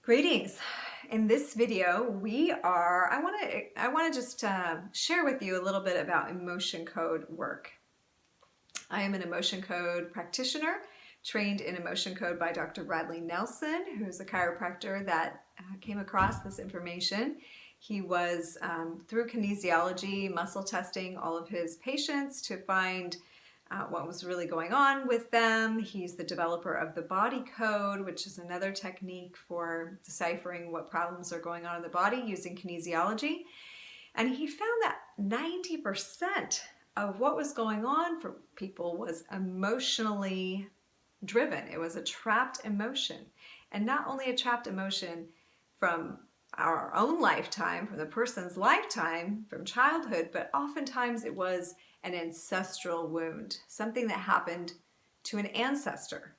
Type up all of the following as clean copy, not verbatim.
Greetings. In this video, I want to just share with you a little bit about emotion code work. I am an emotion code practitioner, trained in emotion code by Dr. Bradley Nelson, who's a chiropractor that came across this information. He was, through kinesiology, muscle testing all of his patients to find what was really going on with them. He's the developer of the body code, which is another technique for deciphering what problems are going on in the body using kinesiology. And he found that 90% of what was going on for people was emotionally driven. It was a trapped emotion. And not only a trapped emotion from our own lifetime, from the person's lifetime, from childhood, but oftentimes it was an ancestral wound, something that happened to an ancestor,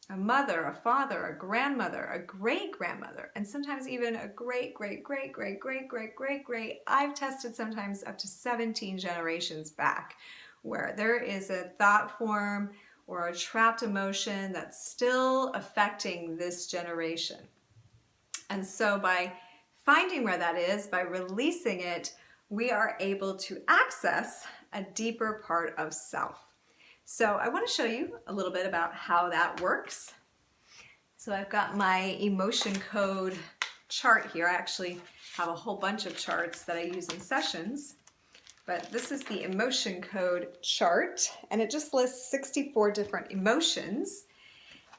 a mother, a father, a grandmother, a great-grandmother, and sometimes even a great-great-great-great-great-great-great-great. I've tested sometimes up to 17 generations back, where there is a thought form or a trapped emotion that's still affecting this generation. And so by finding where that is, by releasing it, we are able to access a deeper part of self. So I want to show you a little bit about how that works. So I've got my emotion code chart here. I actually have a whole bunch of charts that I use in sessions, but this is the emotion code chart, and it just lists 64 different emotions.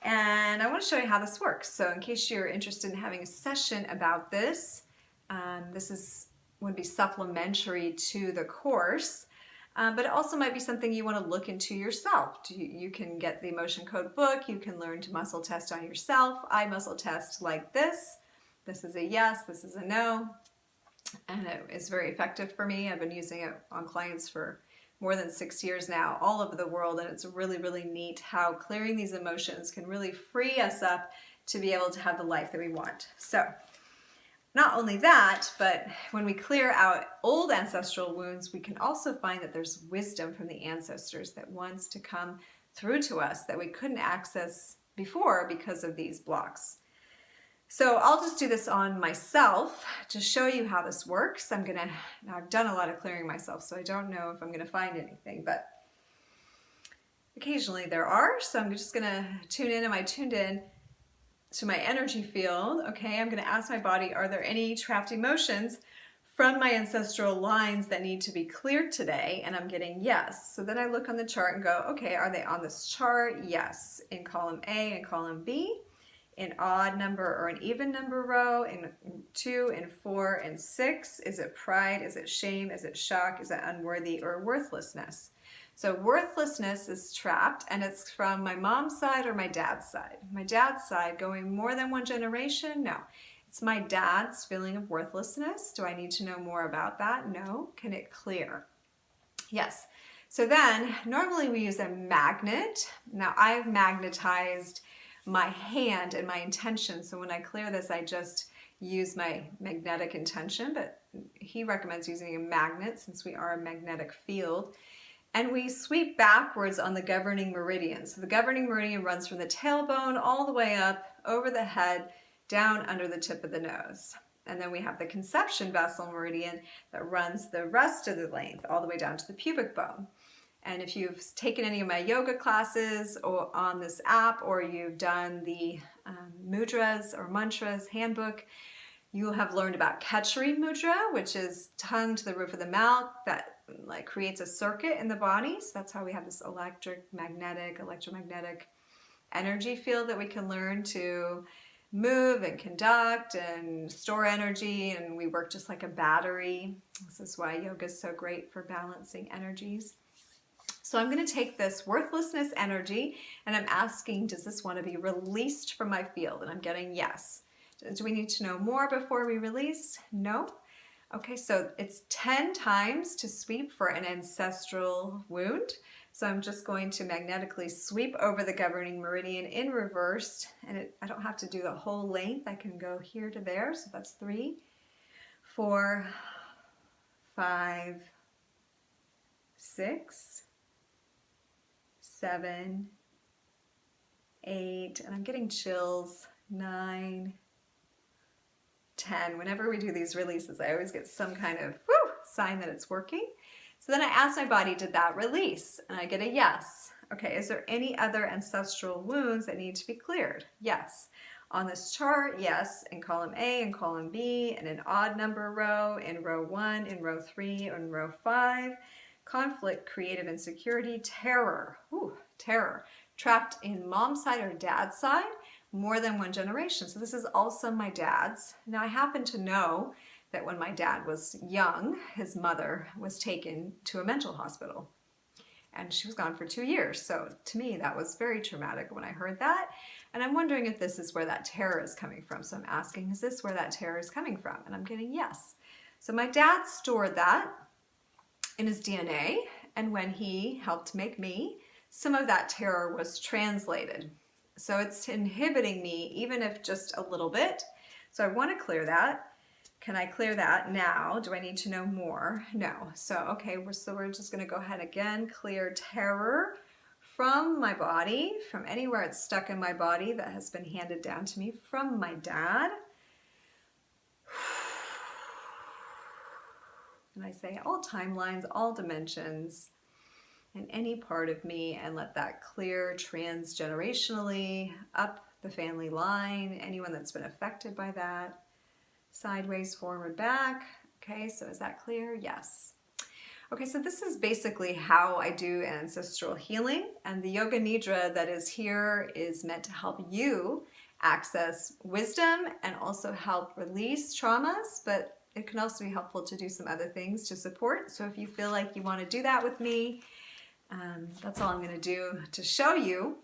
And I want to show you how this works. So in case you're interested in having a session about this, would be supplementary to the course, but it also might be something you want to look into yourself. You can get the emotion code book. You can learn to muscle test on yourself. I muscle test like this. This is a yes, this is a no, and it is very effective for me. I've been using it on clients for more than 6 years now, all over the world, and it's really, really neat how clearing these emotions can really free us up to be able to have the life that we want. So not only that, but when we clear out old ancestral wounds, we can also find that there's wisdom from the ancestors that wants to come through to us that we couldn't access before because of these blocks. So I'll just do this on myself to show you how this works. I've done a lot of clearing myself, so I don't know if I'm gonna find anything, but occasionally there are. So I'm just gonna tune in. Am I tuned in to my energy field? Okay, I'm gonna ask my body, are there any trapped emotions from my ancestral lines that need to be cleared today? And I'm getting yes. So then I look on the chart and go, okay, are they on this chart? Yes, in column A and column B, in odd number or an even number row, in 2, in 4, and 6. Is it pride? Is it shame? Is it shock? Is it unworthy or worthlessness? So worthlessness is trapped, and it's from my mom's side or my dad's side. My dad's side, going more than one generation? No. It's my dad's feeling of worthlessness. Do I need to know more about that? No. Can it clear? Yes. So then, normally we use a magnet. Now I've magnetized my hand and my intention. So when I clear this, I just use my magnetic intention, but he recommends using a magnet since we are a magnetic field. And we sweep backwards on the governing meridian. So the governing meridian runs from the tailbone all the way up over the head, down under the tip of the nose. And then we have the conception vessel meridian that runs the rest of the length all the way down to the pubic bone. And if you've taken any of my yoga classes or on this app, or you've done the mudras or mantras handbook, you'll have learned about Kachori Mudra, which is tongue to the roof of the mouth that creates a circuit in the body. So that's how we have this electromagnetic energy field that we can learn to move and conduct and store energy, and we work just like a battery. This is why yoga is so great for balancing energies. So I'm going to take this worthlessness energy and I'm asking, does this want to be released from my field? And I'm getting yes. Do we need to know more before we release? No. Okay, so it's 10 times to sweep for an ancestral wound. So I'm just going to magnetically sweep over the governing meridian in reverse, and I don't have to do the whole length. I can go here to there, so that's 3, 4, 5, 6, 7, 8, and I'm getting chills, 9, 10. Whenever we do these releases, I always get some kind of woo, sign that it's working. So then I ask my body, did that release? And I get a yes. Okay, is there any other ancestral wounds that need to be cleared? Yes. On this chart, yes, in column A and column B, in an odd number row, in row 1, in row 3, and row 5. Conflict, creative insecurity, terror. Ooh, terror. Trapped in mom's side or dad's side, more than one generation. So this is also my dad's. Now I happen to know that when my dad was young, his mother was taken to a mental hospital. And she was gone for 2 years. So to me, that was very traumatic when I heard that. And I'm wondering if this is where that terror is coming from. So I'm asking, is this where that terror is coming from? And I'm getting yes. So my dad stored that in his DNA. And when he helped make me, some of that terror was translated. So it's inhibiting me, even if just a little bit. So I want to clear that. Can I clear that now? Do I need to know more? No. So, okay, we're just going to go ahead again, clear terror from my body, from anywhere it's stuck in my body that has been handed down to me from my dad. And I say all timelines, all dimensions, and any part of me, and let that clear transgenerationally up the family line, anyone that's been affected by that. Sideways, forward, back. Okay, so is that clear? Yes. Okay, so this is basically how I do ancestral healing, and the yoga nidra that is here is meant to help you access wisdom and also help release traumas, but it can also be helpful to do some other things to support. So if you feel like you want to do that with me, that's all I'm going to do to show you.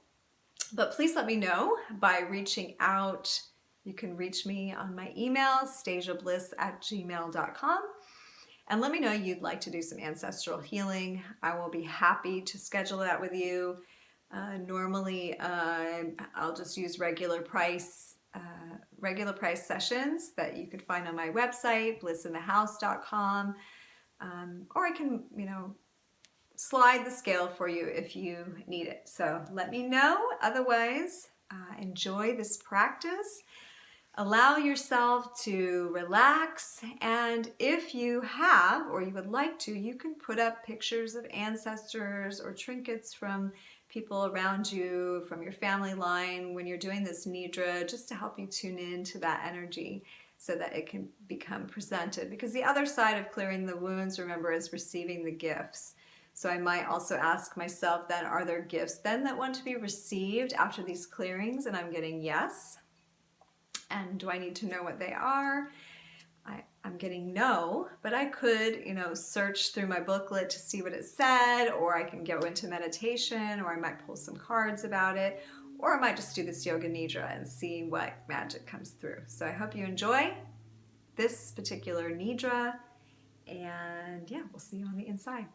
But please let me know by reaching out. You can reach me on my email, stasiabliss@gmail.com. And let me know you'd like to do some ancestral healing. I will be happy to schedule that with you. Normally, I'll just use regular price sessions that you could find on my website, blissinthehouse.com. Or I can, slide the scale for you if you need it. So let me know. Otherwise, enjoy this practice. Allow yourself to relax, and if you have or you would like to, you can put up pictures of ancestors or trinkets from people around you, from your family line when you're doing this nidra, just to help you tune into that energy so that it can become presented. Because the other side of clearing the wounds, remember, is receiving the gifts. So I might also ask myself then, are there gifts then that want to be received after these clearings? And I'm getting yes. And do I need to know what they are? I'm getting no, but I could, search through my booklet to see what it said, or I can go into meditation, or I might pull some cards about it, or I might just do this yoga nidra and see what magic comes through. So I hope you enjoy this particular nidra, and yeah, we'll see you on the inside.